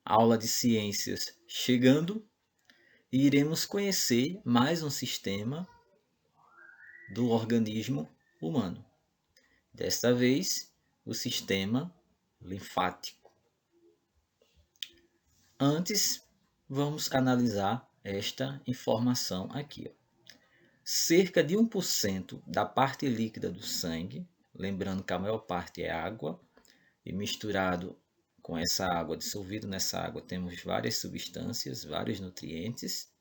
Aula de ciências chegando e iremos conhecer mais um sistema do organismo humano. Desta vez, o sistema linfático. Antes, vamos analisar esta informação aqui. Cerca de 1% da parte líquida do sangue, lembrando que a maior parte é água, e misturado com essa água, dissolvido nessa água, temos várias substâncias, vários nutrientes.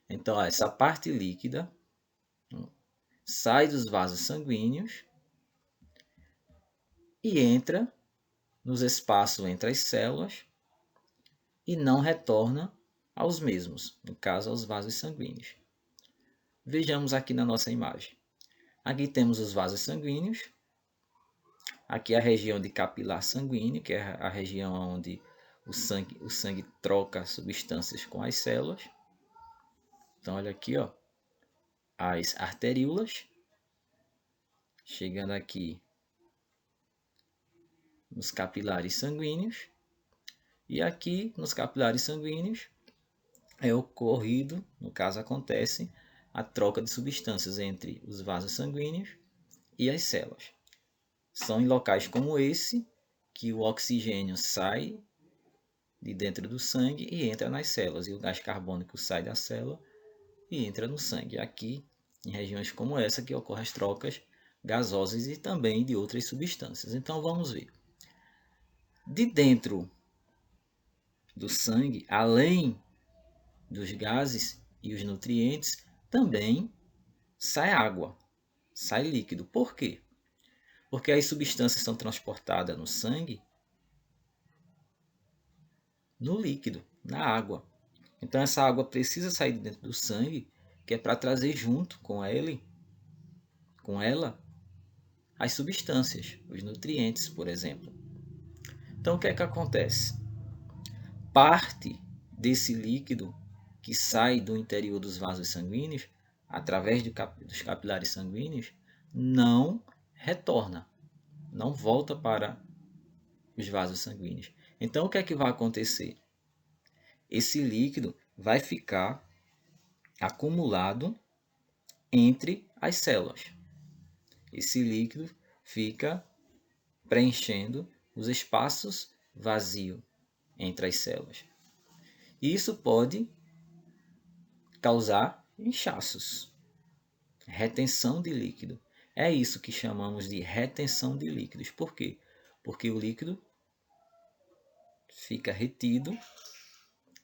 Então, essa parte líquida sai dos vasos sanguíneos e entra nos espaços entre as células e não retorna aos mesmos, no caso, aos vasos sanguíneos. Vejamos aqui na nossa imagem. Aqui temos os vasos sanguíneos. Aqui a região de capilar sanguíneo, que é a região onde o sangue troca substâncias com as células. Então, olha aqui, ó, as arteríolas. Chegando aqui nos capilares sanguíneos. E aqui nos capilares sanguíneos é ocorrido, no caso acontece, a troca de substâncias entre os vasos sanguíneos e as células. São em locais como esse que o oxigênio sai de dentro do sangue e entra nas células, e o gás carbônico sai da célula e entra no sangue. Aqui, em regiões como essa, que ocorrem as trocas gasosas e também de outras substâncias. Então, vamos ver. De dentro do sangue, além dos gases e os nutrientes, também sai água, sai líquido. Por quê? Porque as substâncias são transportadas no sangue, no líquido, na água. Então essa água precisa sair de dentro do sangue, que é para trazer junto com ela, as substâncias, os nutrientes, por exemplo. Então o que é que acontece? Parte desse líquido que sai do interior dos vasos sanguíneos, através dos capilares sanguíneos, não retorna, não volta para os vasos sanguíneos. Então o que é que vai acontecer? Esse líquido vai ficar acumulado entre as células. Esse líquido fica preenchendo os espaços vazios entre as células. Isso pode causar inchaços, retenção de líquido. É isso que chamamos de retenção de líquidos. Por quê? Porque o líquido fica retido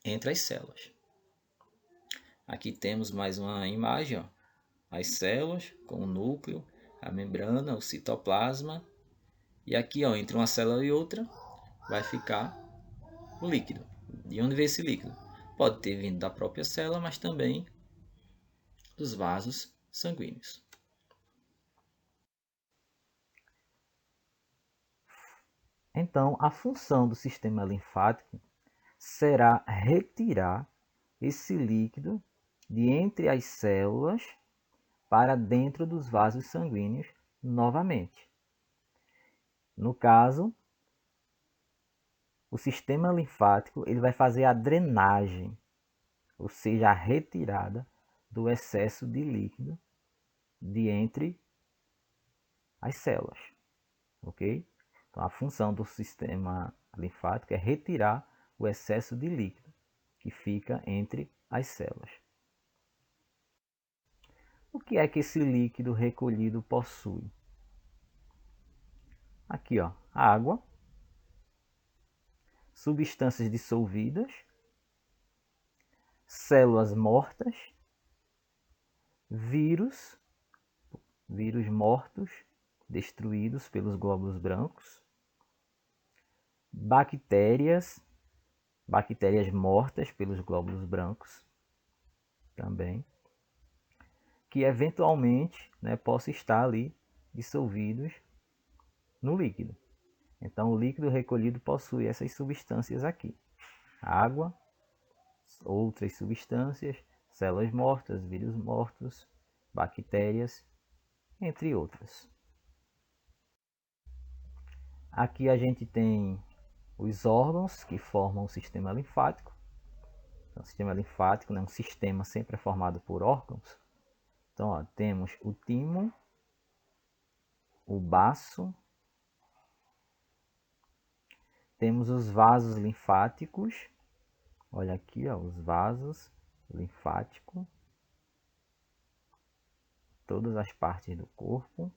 entre as células. Aqui temos mais uma imagem, ó. As células com o núcleo, a membrana, o citoplasma. E aqui, ó, entre uma célula e outra, vai ficar o líquido. De onde vem esse líquido? Pode ter vindo da própria célula, mas também dos vasos sanguíneos. Então, a função do sistema linfático será retirar esse líquido de entre as células para dentro dos vasos sanguíneos novamente. No caso, o sistema linfático ele vai fazer a drenagem, ou seja, a retirada do excesso de líquido de entre as células, ok? Então, a função do sistema linfático é retirar o excesso de líquido que fica entre as células. O que é que esse líquido recolhido possui? Aqui, ó, água, substâncias dissolvidas, células mortas, vírus mortos, destruídos pelos glóbulos brancos, bactérias mortas pelos glóbulos brancos também, que eventualmente, né, possam estar ali dissolvidos no líquido. Então o líquido recolhido possui essas substâncias aqui: água, outras substâncias, células mortas, vírus mortos, bactérias, entre outras. Aqui a gente tem os órgãos que formam o sistema linfático. Então, o sistema linfático, né, um sistema sempre é formado por órgãos. Então, ó, temos o timo, o baço, temos os vasos linfáticos. Olha aqui, ó, os vasos linfáticos, todas as partes do corpo,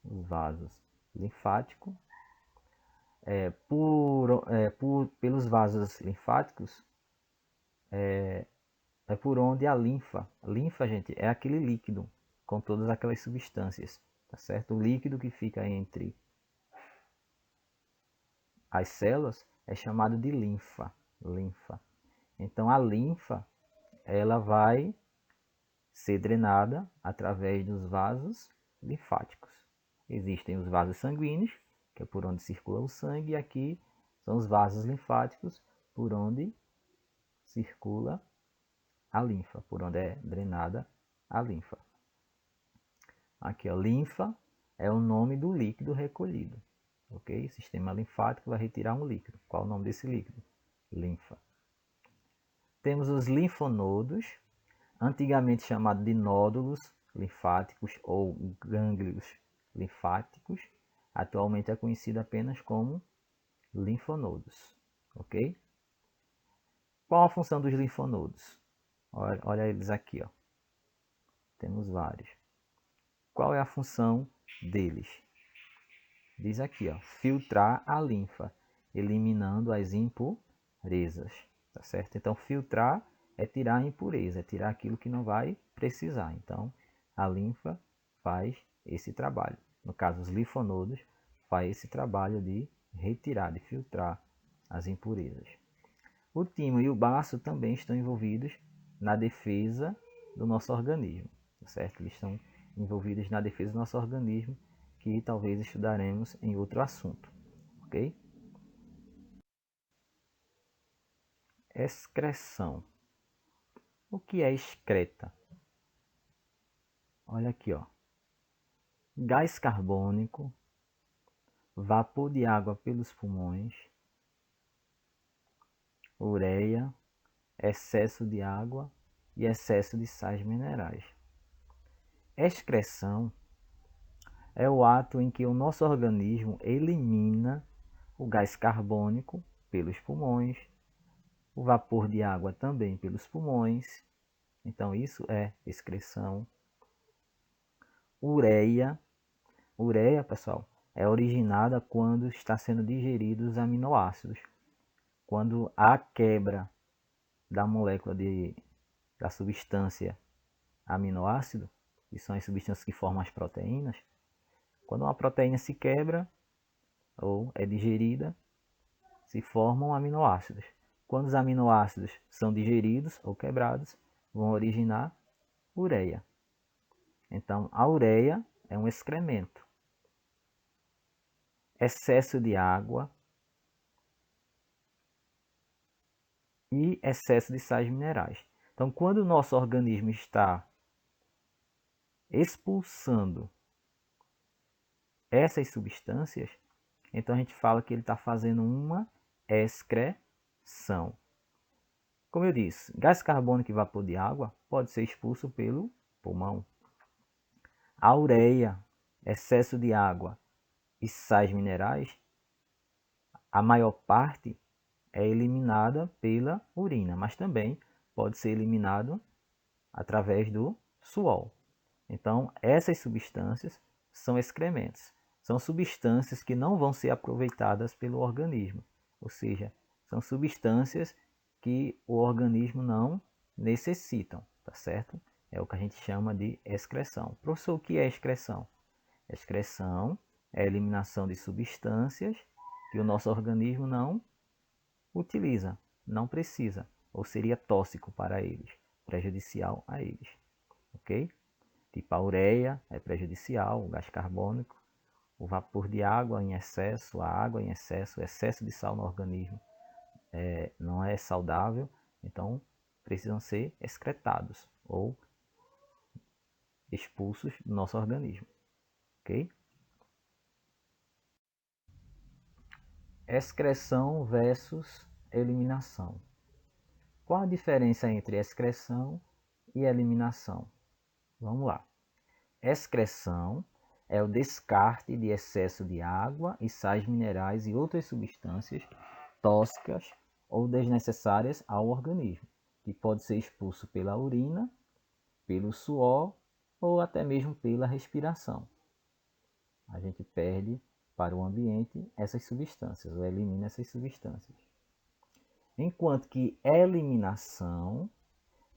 os vasos linfáticos. Pelos vasos linfáticos é por onde a linfa, gente, é aquele líquido com todas aquelas substâncias, tá certo? O líquido que fica entre as células é chamado de linfa. Então a linfa, ela vai ser drenada através dos vasos linfáticos. Existem os vasos sanguíneos, que é por onde circula o sangue, e aqui são os vasos linfáticos, por onde circula a linfa, por onde é drenada a linfa. Aqui, ó, linfa é o nome do líquido recolhido, ok? O sistema linfático vai retirar um líquido. Qual é o nome desse líquido? Linfa. Temos os linfonodos, antigamente chamados de nódulos linfáticos ou gânglios linfáticos. Atualmente é conhecido apenas como linfonodos, ok? Qual a função dos linfonodos? Olha eles aqui, ó. Temos vários. Qual é a função deles? Diz aqui, ó, filtrar a linfa, eliminando as impurezas, tá certo? Então, filtrar é tirar a impureza, é tirar aquilo que não vai precisar. Então, a linfa faz esse trabalho. No caso, os linfonodos faz esse trabalho de retirar, de filtrar as impurezas. O timo e o baço também estão envolvidos na defesa do nosso organismo, tá certo? Eles estão envolvidos na defesa do nosso organismo, que talvez estudaremos em outro assunto, ok? Excreção. O que é excreta? Olha aqui, ó. Gás carbônico, vapor de água pelos pulmões, ureia, excesso de água e excesso de sais minerais. Excreção é o ato em que o nosso organismo elimina o gás carbônico pelos pulmões, o vapor de água também pelos pulmões. Então isso é excreção. Ureia, pessoal, é originada quando está sendo digeridos os aminoácidos. Quando há quebra da molécula da substância aminoácido, que são as substâncias que formam as proteínas, quando uma proteína se quebra ou é digerida, se formam aminoácidos. Quando os aminoácidos são digeridos ou quebrados, vão originar ureia. Então, a ureia é um excremento. Excesso de água e excesso de sais minerais. Então, quando o nosso organismo está expulsando essas substâncias, então a gente fala que ele está fazendo uma excreção. Como eu disse, gás carbônico e vapor de água pode ser expulso pelo pulmão. A ureia, excesso de água e sais minerais, a maior parte é eliminada pela urina, mas também pode ser eliminado através do suor. Então, essas substâncias são excrementos. São substâncias que não vão ser aproveitadas pelo organismo, ou seja, são substâncias que o organismo não necessitam, tá certo? É o que a gente chama de excreção. Professor, o que é excreção? Excreção é a eliminação de substâncias que o nosso organismo não utiliza, não precisa, ou seria tóxico para eles, prejudicial a eles, ok? Tipo a ureia é prejudicial, o gás carbônico, o vapor de água em excesso, a água em excesso, o excesso de sal no organismo não é saudável, então precisam ser excretados ou expulsos do nosso organismo, ok? Excreção versus eliminação. Qual a diferença entre excreção e eliminação? Vamos lá. Excreção é o descarte de excesso de água e sais minerais e outras substâncias tóxicas ou desnecessárias ao organismo, que pode ser expulso pela urina, pelo suor ou até mesmo pela respiração. A gente perde para o ambiente essas substâncias, ou elimina essas substâncias. Enquanto que eliminação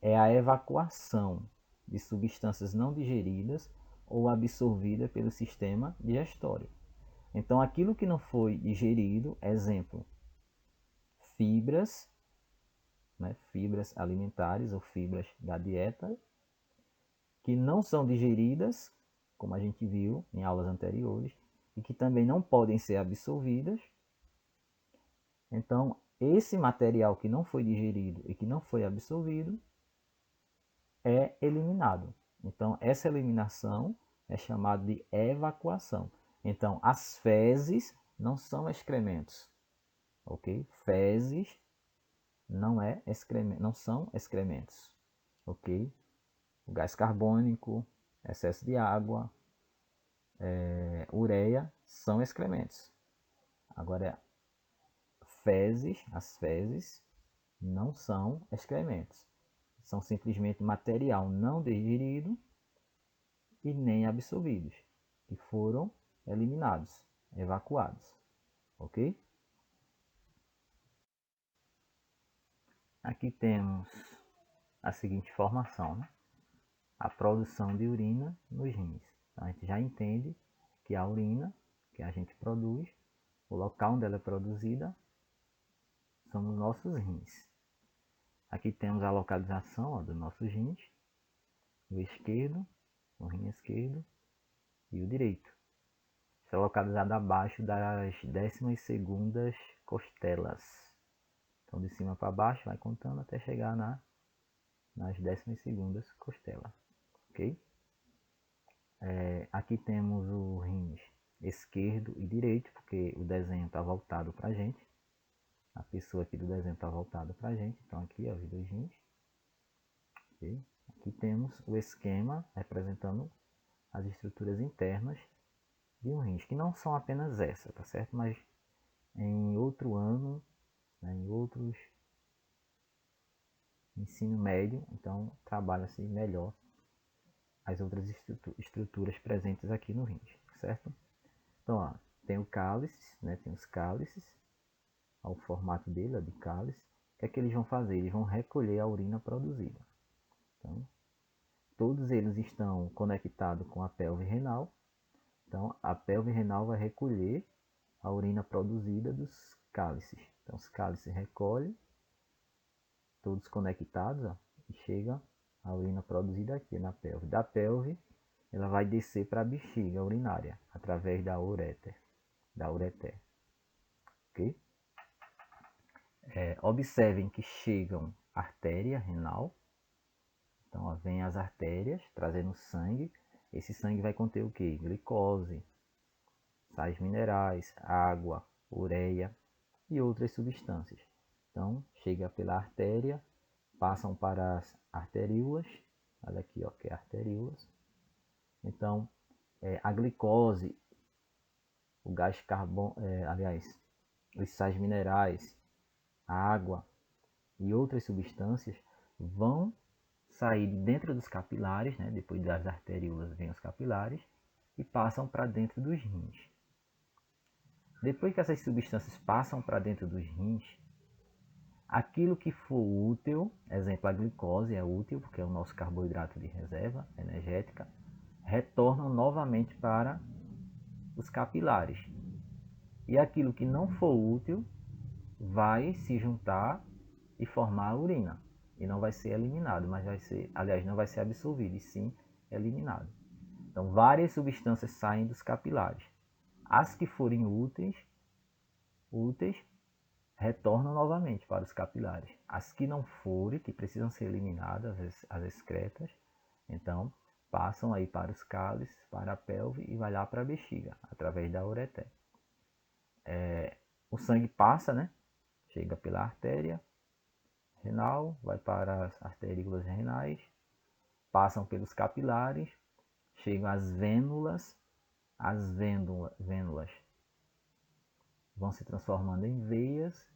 é a evacuação de substâncias não digeridas ou absorvidas pelo sistema digestório. Então, aquilo que não foi digerido, exemplo, fibras, né, fibras alimentares ou fibras da dieta, que não são digeridas, como a gente viu em aulas anteriores, e que também não podem ser absorvidas. Então, esse material que não foi digerido e que não foi absorvido é eliminado. Então, essa eliminação é chamada de evacuação. Então, as fezes não são excrementos, ok? Fezes não são excrementos, ok? O gás carbônico, excesso de água, ureia são excrementos. Agora, as fezes não são excrementos. São simplesmente material não digerido e nem absorvidos, que foram eliminados, evacuados, ok? Aqui temos a seguinte informação, né? A produção de urina nos rins. Então, a gente já entende que a urina que a gente produz, o local onde ela é produzida, são nos nossos rins. Aqui temos a localização dos nossos rins, o esquerdo, o rim esquerdo e o direito. Está localizado abaixo das 12ª costelas. Então, de cima para baixo, vai contando até chegar nas 12ª costelas. Ok? Aqui temos o rins esquerdo e direito, porque o desenho está voltado para a gente. A pessoa aqui do desenho está voltada para a gente. Então, aqui, ó, os dois rins. Okay? Aqui temos o esquema representando as estruturas internas de um rins, que não são apenas essa, tá certo? Mas em outro ano, né, em outros ensino médio, então trabalha-se melhor as outras estruturas presentes aqui no rins, certo? Então, ó, tem o cálice, né, tem os cálices, ó, o formato dele é de cálice. O que é que eles vão fazer? Eles vão recolher a urina produzida. Então, todos eles estão conectados com a pelve renal. Então, a pelve renal vai recolher a urina produzida dos cálices. Então, os cálices recolhem, todos conectados, ó, e chega a urina produzida aqui na pelve. Da pelve, ela vai descer para a bexiga urinária, através da ureter. Ok? Observem que chegam artéria renal. Então, ó, vem as artérias trazendo sangue. Esse sangue vai conter o que? Glicose, sais minerais, água, ureia e outras substâncias. Então, chega pela artéria, passam para as arteríolas. Olha aqui, ó, que é arteríolas. Então, a glicose, o gás carbono, os sais minerais, a água e outras substâncias vão sair de dentro dos capilares, né? Depois das arteríolas vêm os capilares e passam para dentro dos rins. Depois que essas substâncias passam para dentro dos rins, aquilo que for útil, exemplo, a glicose é útil porque é o nosso carboidrato de reserva energética, retornam novamente para os capilares. E aquilo que não for útil vai se juntar e formar a urina. E não vai ser eliminado, mas vai ser, aliás, não vai ser absorvido, e sim eliminado. Então, várias substâncias saem dos capilares. As que forem úteis retornam novamente para os capilares. As que não forem, que precisam ser eliminadas, as excretas, então passam aí para os cálices, para a pelve e vai lá para a bexiga, através da ureter. o sangue passa, né? Chega pela artéria renal, vai para as arteríolas renais, passam pelos capilares, chegam às vênulas, as vênulas vão se transformando em veias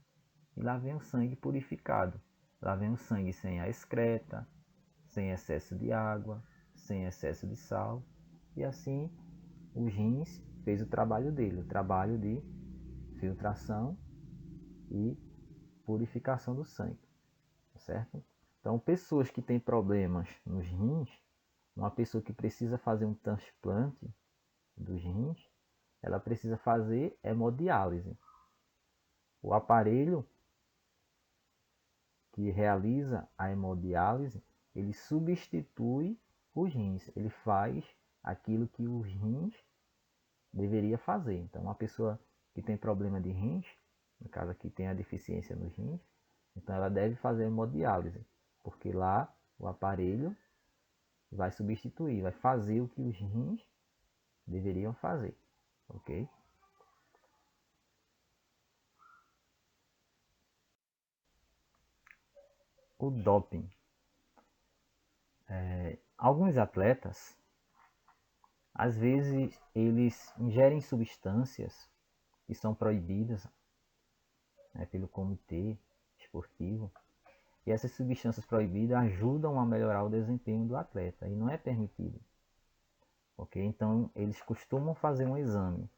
e lá vem o sangue purificado. Lá vem o sangue sem a excreta, sem excesso de água, sem excesso de sal. E assim os rins fez o trabalho dele, o trabalho de filtração e purificação do sangue, certo? Então, pessoas que têm problemas nos rins, uma pessoa que precisa fazer um transplante dos rins, ela precisa fazer hemodiálise. O aparelho que realiza a hemodiálise, ele substitui os rins, ele faz aquilo que os rins deveria fazer. Então, uma pessoa que tem problema de rins, no caso aqui tem a deficiência nos rins, então ela deve fazer hemodiálise, porque lá o aparelho vai substituir, vai fazer o que os rins deveriam fazer, ok? O doping. Alguns atletas, às vezes, eles ingerem substâncias que são proibidas, né, pelo comitê esportivo. E essas substâncias proibidas ajudam a melhorar o desempenho do atleta e não é permitido. Ok? Então eles costumam fazer um exame.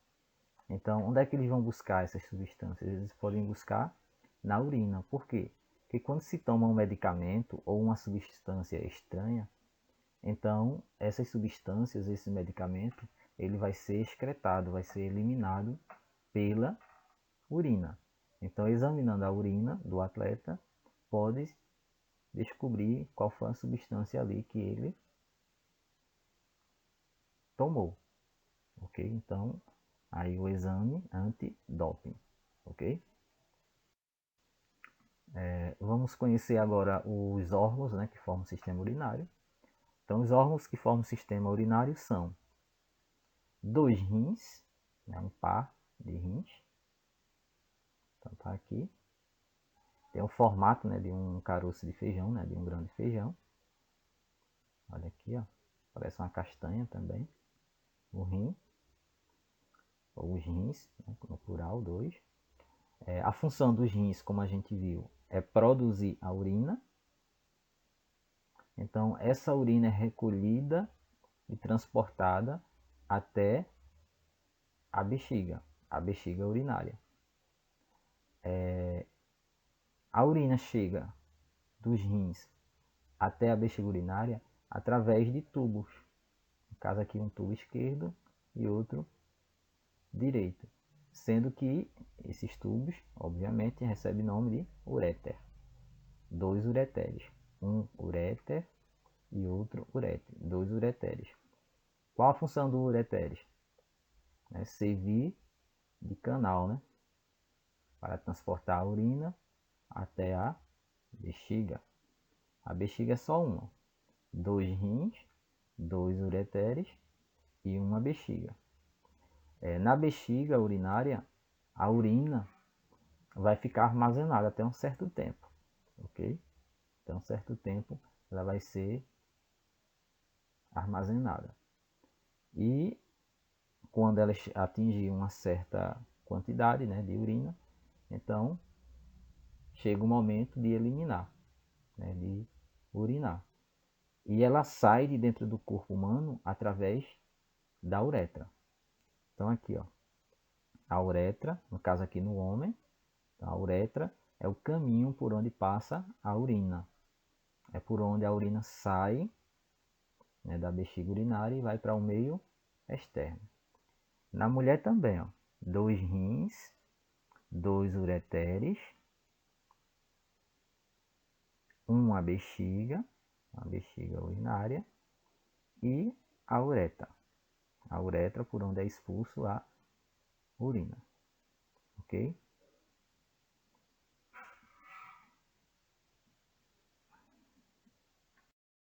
Então onde é que eles vão buscar essas substâncias? Eles podem buscar na urina. Por quê? Porque quando se toma um medicamento ou uma substância estranha, então essas substâncias, esse medicamento, ele vai ser excretado, vai ser eliminado pela urina. Então, examinando a urina do atleta, pode descobrir qual foi a substância ali que ele tomou, ok? Então, aí o exame antidoping, ok? Vamos conhecer agora os órgãos, né, que formam o sistema urinário. Então, os órgãos que formam o sistema urinário são dois rins, né, um par de rins. Então, tá aqui. Tem o formato, né, de um caroço de feijão, né, de um grão de feijão. Olha aqui, ó. Parece uma castanha também. O rim, ou os rins, né, no plural, dois. A função dos rins, como a gente viu, é produzir a urina. Então, essa urina é recolhida e transportada até a bexiga urinária. A urina chega dos rins até a bexiga urinária através de tubos. No caso aqui, um tubo esquerdo e outro direito. Sendo que esses tubos, obviamente, recebem nome de uréter. Dois ureteres. Um uréter e outro uréter. Dois ureteres. Qual a função do ureteres? É servir de canal, né? Para transportar a urina até a bexiga. A bexiga é só uma. Dois rins, dois ureteres e uma bexiga. Na bexiga urinária, a urina vai ficar armazenada até um certo tempo, ok? Até um certo tempo ela vai ser armazenada. E quando ela atingir uma certa quantidade, né, de urina, então chega o momento de eliminar, né, de urinar. E ela sai de dentro do corpo humano através da uretra. Então aqui, ó, a uretra, no caso aqui no homem, então a uretra é o caminho por onde passa a urina. É por onde a urina sai, né, da bexiga urinária e vai para o meio externo. Na mulher também, ó, dois rins, dois ureteres, uma bexiga urinária e a uretra por onde é expulso a urina, ok?